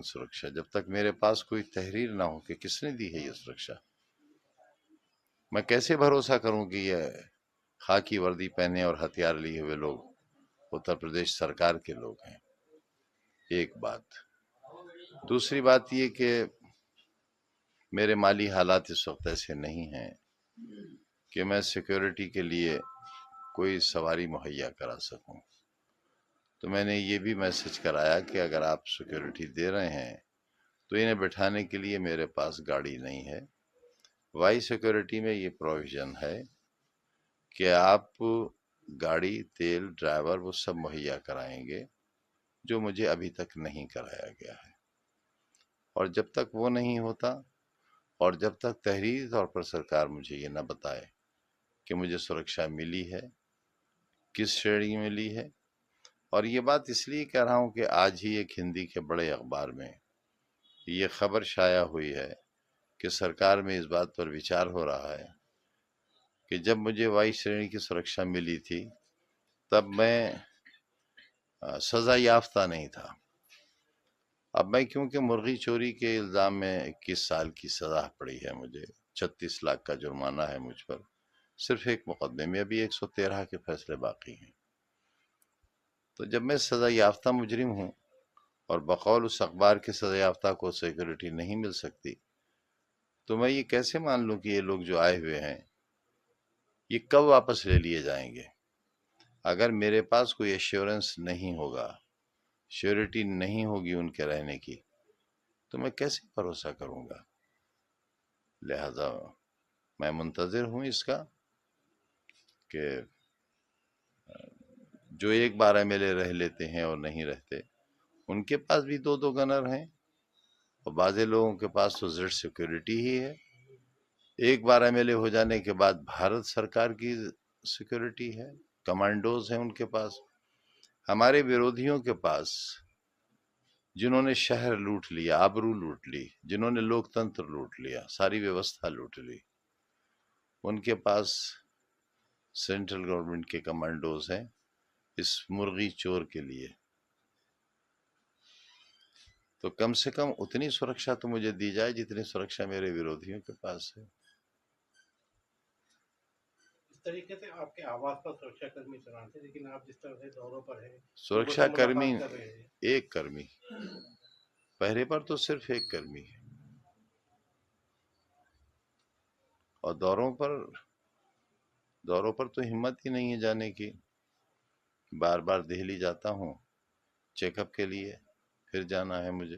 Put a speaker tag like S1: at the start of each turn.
S1: सुरक्षा जब तक मेरे पास कोई तहरीर ना हो कि किसने दी है ये सुरक्षा। मैं कैसे भरोसा करूं कि ये खाकी वर्दी पहने और हथियार लिए हुए लोग उत्तर प्रदेश सरकार के लोग हैं। एक बात। दूसरी बात ये कि मेरे माली हालात इस वक्त ऐसे नहीं हैं कि मैं सिक्योरिटी के लिए कोई सवारी मुहैया करा सकूं। तो मैंने ये भी मैसेज कराया कि अगर आप सिक्योरिटी दे रहे हैं तो इन्हें बिठाने के लिए मेरे पास गाड़ी नहीं है। वाई सिक्योरिटी में ये प्रोविजन है कि आप गाड़ी, तेल, ड्राइवर वो सब मुहैया कराएंगे, जो मुझे अभी तक नहीं कराया गया है। और जब तक वो नहीं होता और जब तक तहरीरी तौर पर सरकार मुझे ये न बताए कि मुझे सुरक्षा मिली है, किस श्रेणी में मिली है। और ये बात इसलिए कह रहा हूँ कि आज ही एक हिंदी के बड़े अखबार में ये खबर शाया हुई है कि सरकार में इस बात पर विचार हो रहा है कि जब मुझे वाई श्रेणी की सुरक्षा मिली थी तब मैं सजा याफ्ता नहीं था। अब मैं क्योंकि मुर्गी चोरी के इल्जाम में 21 साल की सजा पड़ी है, मुझे 36 लाख का जुर्माना है मुझ पर, सिर्फ एक मुकदमे में, अभी 113 के फैसले बाकी हैं। तो जब मैं सजा याफ्ता मुजरिम हूँ और बकौल उस अखबार के सजा याफ्ता को सिक्योरिटी नहीं मिल सकती, तो मैं ये कैसे मान लूं कि ये लोग जो आए हुए हैं ये कब वापस ले लिए जाएंगे। अगर मेरे पास कोई एश्योरेंस नहीं होगा, श्योरिटी नहीं होगी उनके रहने की, तो मैं कैसे भरोसा करूंगा। लिहाजा मैं मुंतजिर हूं इसका कि जो एक बार एमएलए रह लेते हैं और नहीं रहते, उनके पास भी दो दो गनर हैं और बाज़े लोगों के पास तो जेड सिक्योरिटी ही है। एक बार एमएलए हो जाने के बाद भारत सरकार की सिक्योरिटी है, कमांडोज हैं उनके पास। हमारे विरोधियों के पास, जिन्होंने शहर लूट लिया, आबरू लूट ली, जिन्होंने लोकतंत्र लूट लिया, सारी व्यवस्था लूट ली, उनके पास सेंट्रल गवर्नमेंट के कमांडोज हैं इस मुर्गी चोर के लिए। तो कम से कम उतनी सुरक्षा तो मुझे दी जाए जितनी सुरक्षा मेरे विरोधियों के पास है।
S2: इस तरीके से आपके आवास पर सुरक्षा कर्मी तैनात थे, लेकिन आप जिस तरह से दौरों पर हैं, लोगों
S1: सुरक्षा
S2: से
S1: कर्मी
S2: मुलाकात कर रहे हैं।
S1: एक कर्मी, पहरे पर तो सिर्फ एक कर्मी है। और दौरों पर तो हिम्मत ही नहीं है जाने की। बार बार दिल्ली जाता हूँ चेकअप के लिए, फिर जाना है मुझे।